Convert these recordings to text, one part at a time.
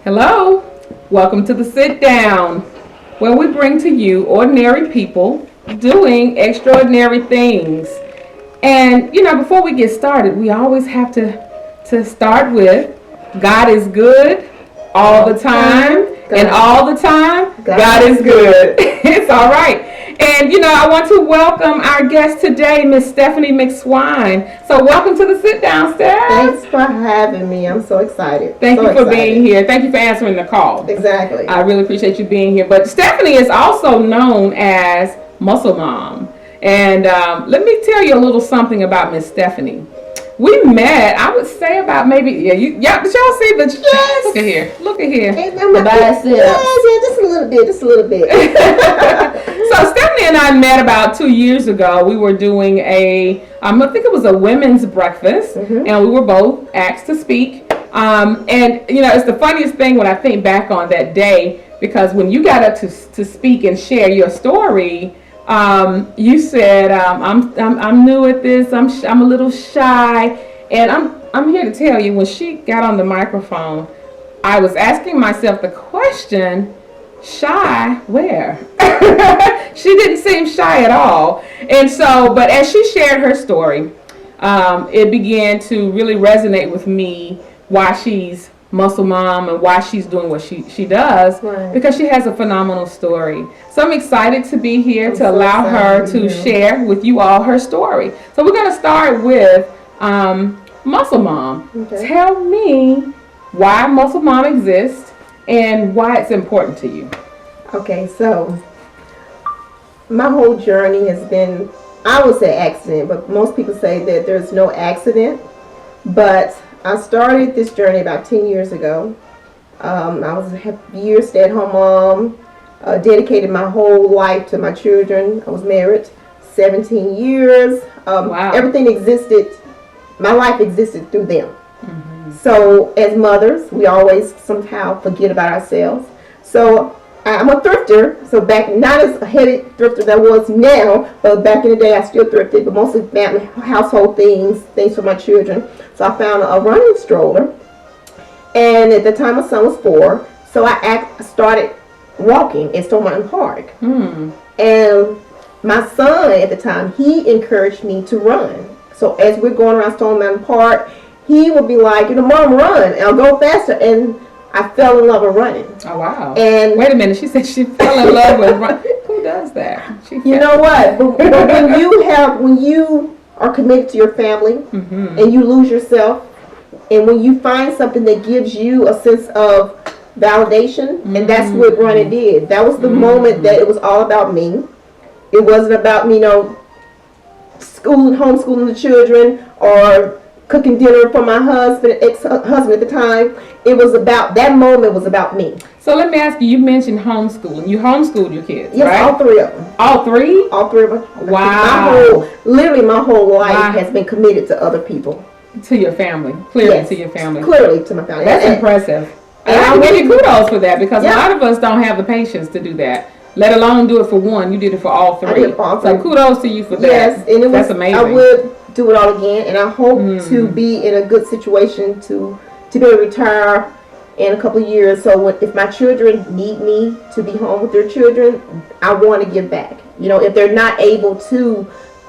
Hello, welcome to the Sit Down, where we bring to you ordinary people doing extraordinary things. And before we get started, we always have to start with God is good all the time, and all the time God is good. It's all right. And I want to welcome our guest today, Miss Stephanie McSwine. So welcome to the Sit Down, Steph. Thanks for having me. I'm so excited. Thank you for being here. Thank you for answering the call. Exactly. I really appreciate you being here. But Stephanie is also known as Muscle Mom. And let me tell you a little something about Miss Stephanie. We met, I would say about maybe, did y'all see the, yes. Look at here. The biceps. Yeah, just a little bit. So Stephanie and I met about 2 years ago. We were doing I think it was a women's breakfast, and we were both asked to speak. And it's the funniest thing when I think back on that day, because when you got up to speak and share your story, you said, I'm new at this. I'm a little shy, and I'm here to tell you. When she got on the microphone, I was asking myself the question, shy where? She didn't seem shy at all. And so, but as she shared her story, it began to really resonate with me why she's Muscle Mom and why she's doing what she does, right. Because she has a phenomenal story. So I'm excited to be here to allow her to share with you all her story. So we're going to start with Muscle Mom. Okay. Tell me why Muscle Mom exists and why it's important to you. Okay, so my whole journey has been, I would say accident, but most people say that there's no accident. But I started this journey about 10 years ago. I was a year stay-at-home mom, dedicated my whole life to my children. I was married 17 years. Wow. Everything existed, my life existed through them. Mm-hmm. So as mothers, we always somehow forget about ourselves. So I'm a thrifter, so back, not as a heavy thrifter that I was now, but back in the day I still thrifted, but mostly family, household things for my children. So I found a running stroller, and at the time my son was 4, so I started walking at Stone Mountain Park. And my son at the time, he encouraged me to run. So as we're going around Stone Mountain Park, he would be like, Mom, run, and I'll go faster. And I fell in love with running. Oh, wow. And wait a minute, she said she fell in love with running. Who does that? You know what? But when you are committed to your family, and you lose yourself, and when you find something that gives you a sense of validation, and that's what running did. That was the moment that it was all about me. It wasn't about me, homeschooling the children or cooking dinner for my ex-husband at the time. It was about, that moment was about me. So let me ask you, you mentioned homeschooling. You homeschooled your kids, yes, right? All 3 of them. All 3? All 3 of them. Wow. My whole life has been committed to other people. To your family. Clearly, yes, to your family. Clearly to my family. That's impressive. And I'll give you kudos for that, because a lot of us don't have the patience to do that. Let alone do it for one. You did it for all 3. I did all 3. So kudos to you for that. Yes, and that's amazing. I would do it all again, and I hope to be in a good situation to be able to retire in a couple of years. So if my children need me to be home with their children, I want to give back. If they're not able to,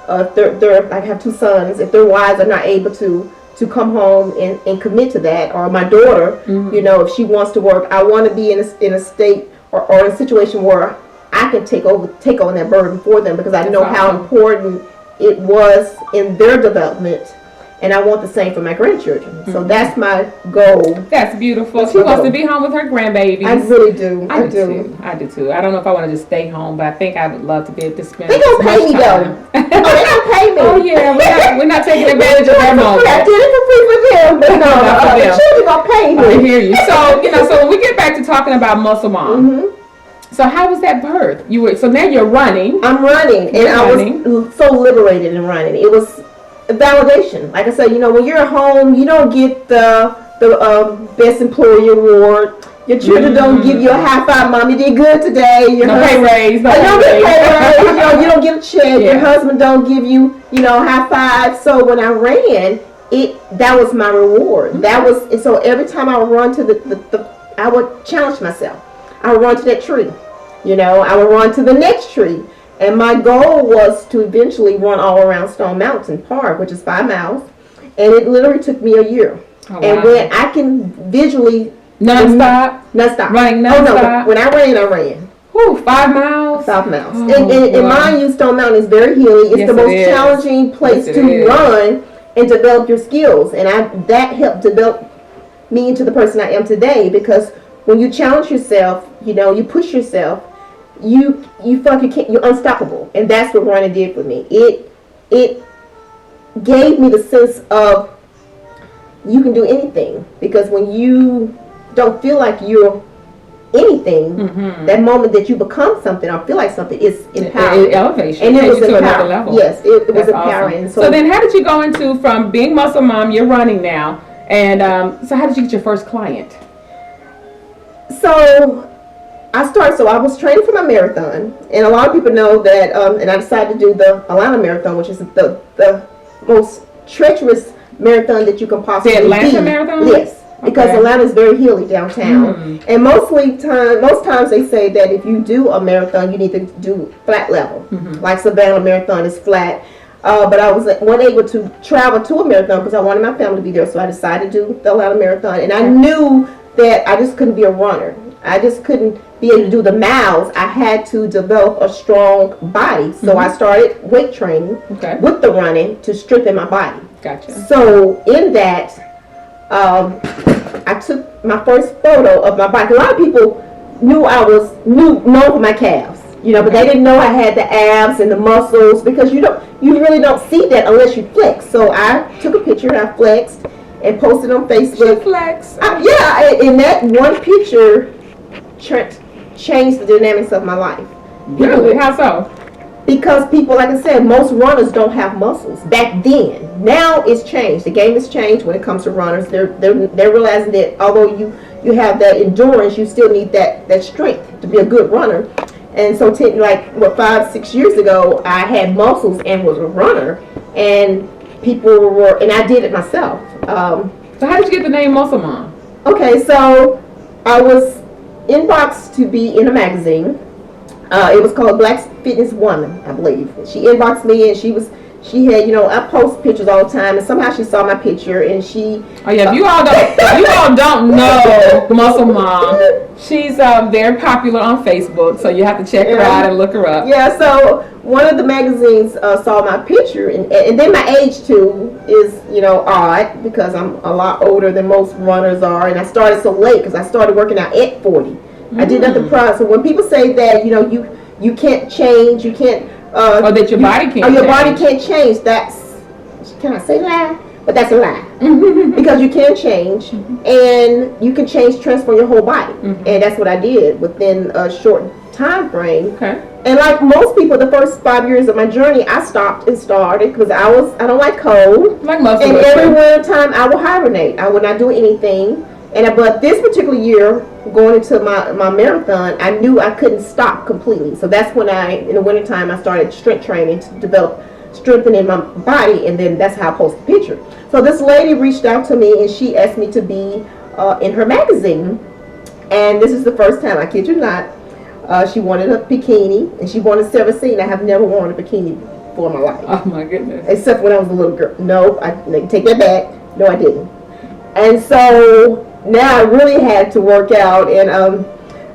I have 2 sons. If their wives are not able to come home and commit to that, or my daughter, if she wants to work, I want to be in a state or in a situation where I can take on that burden for them, because I know how important it was in their development, and I want the same for my grandchildren. So that's my goal. That's beautiful. She wants to be home with her grandbabies. I really do. I do too. I don't know if I want to just stay home, but I think I would love to be able to spend. They gonna pay me though. They gonna pay me. Oh yeah, we're not taking advantage of that moment. I did it for free for them, but no, the children gonna pay me. I hear you. So so when we get back to talking about Muscle Mom. So how was that birth? So now you're running. I'm running, and I was so liberated in running. It was validation. Like I said, when you're at home, you don't get the best employee award. Your children don't give you a high five, Mom, you did good today. Your pay raise. You don't get a check. Your husband don't give you, high five. So when I ran, that was my reward. That was, and so every time I run to the would challenge myself. I would run to that tree. I would run to the next tree. And my goal was to eventually run all around Stone Mountain Park, which is 5 miles. And it literally took me a year. Oh, wow. And when I can visually... Non-stop? Running non-stop? Oh, no. When I ran. Whew, 5 miles? 5 miles. Oh, and mind you, Stone Mountain is very hilly. It's the most challenging place to run and develop your skills. And that helped develop me into the person I am today, because when you challenge yourself, you push yourself, you feel like you're unstoppable. And that's what running did for me. It gave me the sense of you can do anything, because when you don't feel like you're anything, that moment that you become something or feel like something is empowering. It elevates you. And it was to another empowering. level. Yes, it was empowering. Awesome. So then how did you go into, from being muscle mom, you're running now, and so how did you get your first client? So I was training for my marathon, and a lot of people know that, and I decided to do the Atlanta Marathon, which is the most treacherous marathon that you can possibly do. The Atlanta Marathon? Yes, because Atlanta is very hilly downtown, and most times they say that if you do a marathon, you need to do flat level, like Savannah Marathon is flat. But I wasn't able to travel to a marathon because I wanted my family to be there, so I decided to do the Atlanta Marathon, and I knew that I just couldn't be a runner. I just couldn't be able to do the miles. I had to develop a strong body. So I started weight training with the running to strengthen my body. Gotcha. So in that, I took my first photo of my body. A lot of people knew I was known for my calves, but they didn't know I had the abs and the muscles, because you really don't see that unless you flex. So I took a picture and I flexed and posted on Facebook. She flexed. And that one picture changed the dynamics of my life. Really? How so? Because people, like I said, most runners don't have muscles back then. Now it's changed. The game has changed when it comes to runners. They're realizing that although you have that endurance, you still need that strength to be a good runner. And so 5-6 years ago, I had muscles and was a runner, and people were, and I did it myself. So how did you get the name Muscle Mom? Okay, so I was inboxed to be in a magazine. It was called Black Fitness Woman, I believe. She inboxed me, and she had, I post pictures all the time, and somehow she saw my picture, and she... Oh yeah, if you all don't know Muscle Mom, she's very popular on Facebook, so you have to check her out and look her up. Yeah, so one of the magazines saw my picture, and then my age too is, odd, because I'm a lot older than most runners are, and I started so late because I started working out at 40. I did nothing prior. So when people say that, you can't change, you can't... or that your body can't change. Your body can't change. Can I say lie? But that's a lie. Because you can change, and you can transform your whole body. And that's what I did within a short time frame. Okay. And like most people, the first 5 years of my journey, I stopped and started because I don't like cold. Like most of us. And every winter time, I will hibernate. I would not do anything. But this particular year, going into my marathon, I knew I couldn't stop completely. So that's when in the wintertime, I started strength training to develop strengthening my body, and then that's how I posted the picture. So this lady reached out to me, and she asked me to be in her magazine. And this is the first time, I kid you not, she wanted a bikini, and she wanted Severine. I have never worn a bikini before in my life. Oh my goodness. Except when I was a little girl. No, I take that back. No, I didn't. And so now I really had to work out, and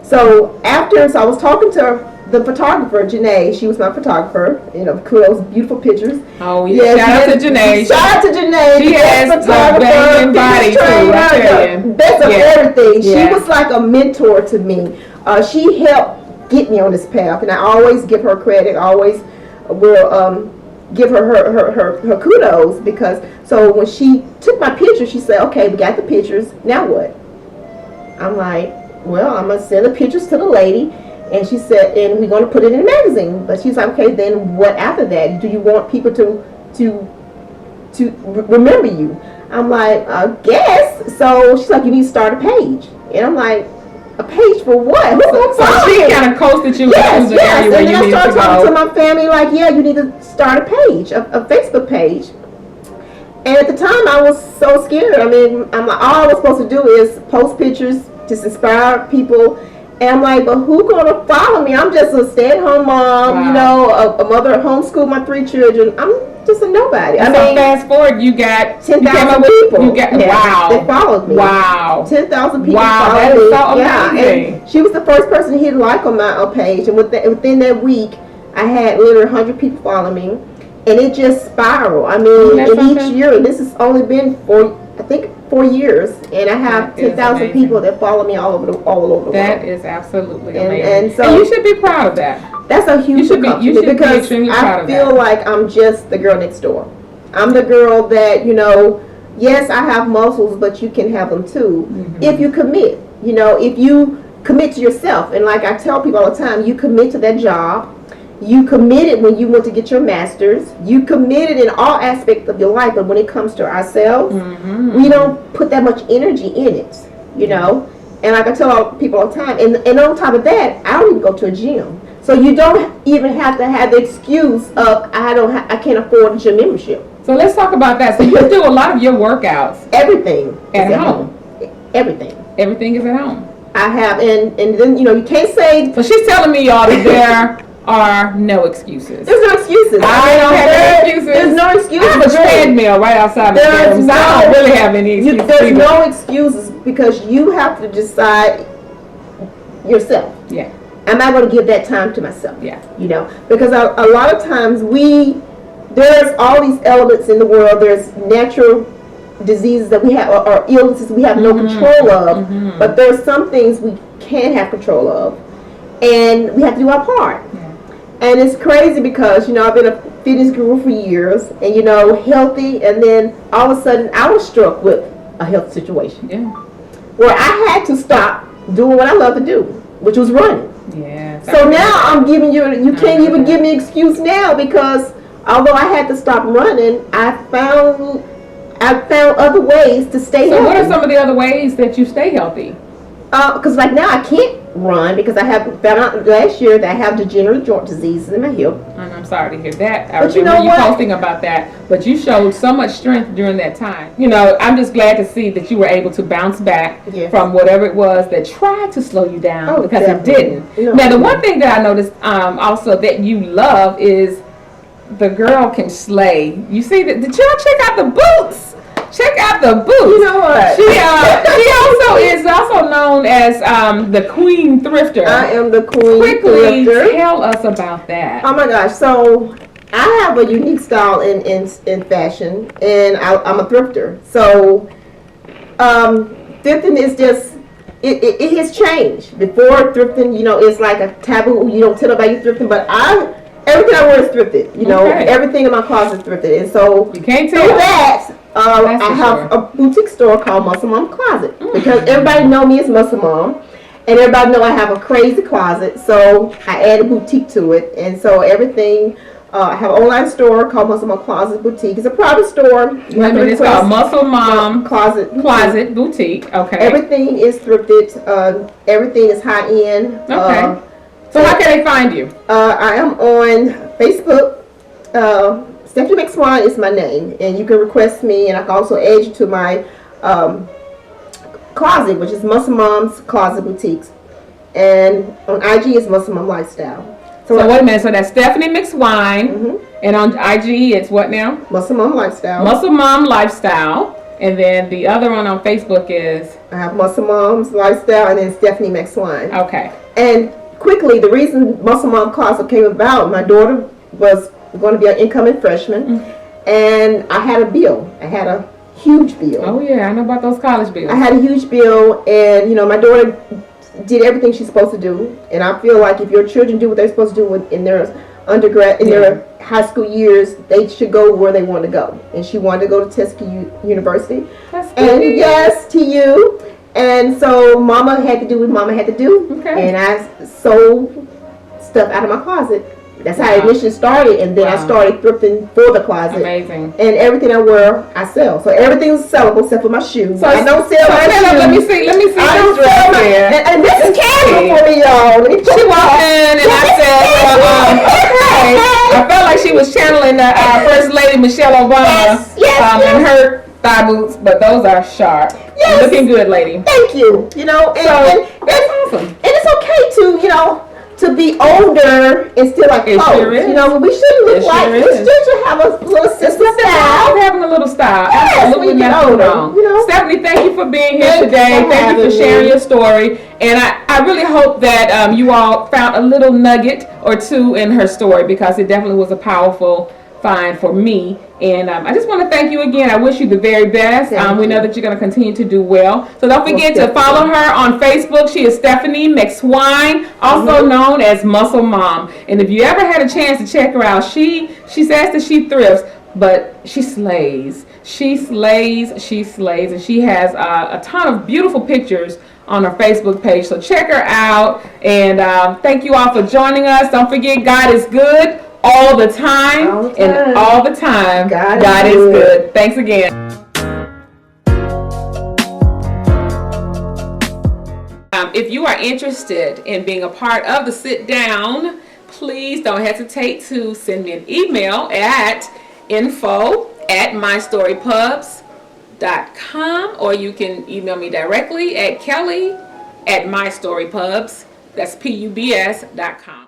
so I was talking to the photographer, Janae. She was my photographer. Kudos, beautiful pictures. Oh yeah, shout out to Janae. Shout out to Janae. She has a banging body too. Best of everything. She was like a mentor to me. She helped get me on this path, and I always give her credit. I always will give her kudos, because so when she took my picture, she said, okay, we got the pictures, now what? I'm like, well, I'm gonna send the pictures to the lady, and she said, and we're gonna put it in a magazine. But she's like, okay, then what after that? Do you want people to remember you? I'm like, I guess. So she's like, you need to start a page. And I'm like, a page for what? So she kind of coasted you into the area where you needed to go. And then I started talking to my family, like, yeah, you need to start a page, a Facebook page. And at the time, I was so scared. I mean, I'm like, all I was supposed to do is post pictures, just inspire people. And I'm like, but who gonna follow me? I'm just a stay-at-home mom, Wow. you know, a mother at homeschool my 3 children. I'm just a nobody. And so fast forward, you got 10,000 people. Wow. They followed me. Wow. 10,000 people Wow, followed that me. is so Yeah, amazing. and she was the first person to hit like on my page. And within that week, I had literally 100 people follow me. And it just spiraled. I mean, in each year, this has only been 4 years, and I have 10,000 people that follow me all over the world. That is absolutely amazing. And so and you should be proud of that. That's a huge accomplishment because extremely proud of I feel that. like I'm just the girl next door. I'm the girl that, you know, yes, I have muscles, but you can have them too if you commit. You know, if you commit to yourself, and like I tell people all the time, you commit to that job. You committed when you went to get your master's. You committed in all aspects of your life, but when it comes to ourselves, we don't put that much energy in it, you know. And like I tell people all the time, and on top of that, I don't even go to a gym. So you don't even have to have the excuse of I can't afford a gym membership. So let's talk about that. So you do a lot of your workouts Everything at home. Everything. Everything is at home. I have, and then, you know, you can't say. So she's telling me, y'all, that there are no excuses. There's no excuses. I don't have any excuses. There's no excuses. I have a treadmill right outside the bedroom, so I don't really have any excuses. There's no excuses because you have to decide yourself. Yeah. Am I going to give that time to myself? Yeah. You know, because a lot of times there's all these elements in the world. There's natural diseases that we have, or illnesses we have no control of, but there's some things we can have control of, and we have to do our part. And it's crazy because, you know, I've been a fitness guru for years, and, you know, healthy, and then all of a sudden I was struck with a health situation where I had to stop doing what I love to do, which was running. Yeah. So now I'm giving you can't even give me excuse now, because although I had to stop running, I found other ways to stay healthy. So what are some of the other ways that you stay healthy? Because like now I can't run because I have found out last year that I have degenerative joint disease in my hip. And I'm sorry to hear that. I But you remember know what? posting about that. But you showed so much strength during that time. You know, I'm just glad to see that you were able to bounce back from whatever it was that tried to slow you down, because definitely. it didn't. No. Now, the one thing that I noticed also that you love is the girl can slay. You see that? Did y'all check out the boots? Check out the boots. You know what? She also is also known as the Queen Thrifter. I am the Queen Quickly Thrifter. tell us about that. Oh my gosh! So I have a unique style in fashion, and I'm a thrifter. So thrifting is just it has changed. Before, thrifting, you know, it's like a taboo. You don't tell nobody you're thrifting, but everything I wear is thrifted. You know, everything in my closet is thrifted, and so You can't tell. through that, I for have sure. a boutique store called Muscle Mom Closet, because everybody know me as Muscle Mom, and everybody know I have a crazy closet. So I add a boutique to it, and so everything. I have an online store called Muscle Mom Closet Boutique. It's a private store. Wait a minute, it's called Muscle Mom Closet Boutique. Okay. Everything is thrifted. Everything is high end. Okay. So how can they find you? I am on Facebook. Stephanie McSwine is my name, and you can request me, and I can also add you to my closet, which is Muscle Mom's Closet Boutiques, and on IG is Muscle Mom Lifestyle. So wait a minute, so that's Stephanie McSwine, and on IG it's what now? Muscle Mom Lifestyle. Muscle Mom Lifestyle, and then the other one on Facebook is? I have Muscle Mom's Lifestyle, and then Stephanie McSwine. Okay. And quickly, the reason Muscle Mom Closet came about, my daughter was going to be an incoming freshman, and I had a bill. I had a huge bill. Oh yeah, I know about those college bills. I had a huge bill, and you know, my daughter did everything she's supposed to do, and I feel like if your children do what they're supposed to do in their undergrad, in their high school years, they should go where they want to go. And she wanted to go to Tuskegee University, and yes, TU. And so Mama had to do what Mama had to do, and I sold stuff out of my closet. That's how it initially started, and then I started thrifting for the closet. Amazing. And everything I wear, I sell. So everything's sellable except for my shoes. So I don't sell my shoes. Let me see. I don't sell my. And this is casual for me, y'all. She walked in, and I said, okay. I felt like she was channeling First Lady Michelle Obama. Yes. And her thigh boots, but those are sharp. Yes. Looking good, lady. Thank you. You know, and That's awesome. And it's okay to, you know, to be older and still like It folks. sure is. You know, we shouldn't look It like sure we is. should have a little sister style. Having a little style. Yes, Absolutely when you get nothing older, wrong. you know? Stephanie, thank you for being here Thank you today. for Thank you for having sharing me. your story. And I really hope that you all found a little nugget or two in her story, because it definitely was a powerful find for me. And I just want to thank you again. I wish you the very best. We know that you're going to continue to do well. So don't forget to follow her on Facebook. She is Stephanie McSwine, also known as Muscle Mom. And if you ever had a chance to check her out, she says that she thrifts, but she slays. She slays, and she has a ton of beautiful pictures on her Facebook page. So check her out. And thank you all for joining us. Don't forget, God is good. All the time, and all the time, God is good. Thanks again. If you are interested in being a part of the Sit Down, please don't hesitate to send me an email at info@mystorypubs.com, or you can email me directly at kelly@mystorypubs, that's pubs.com.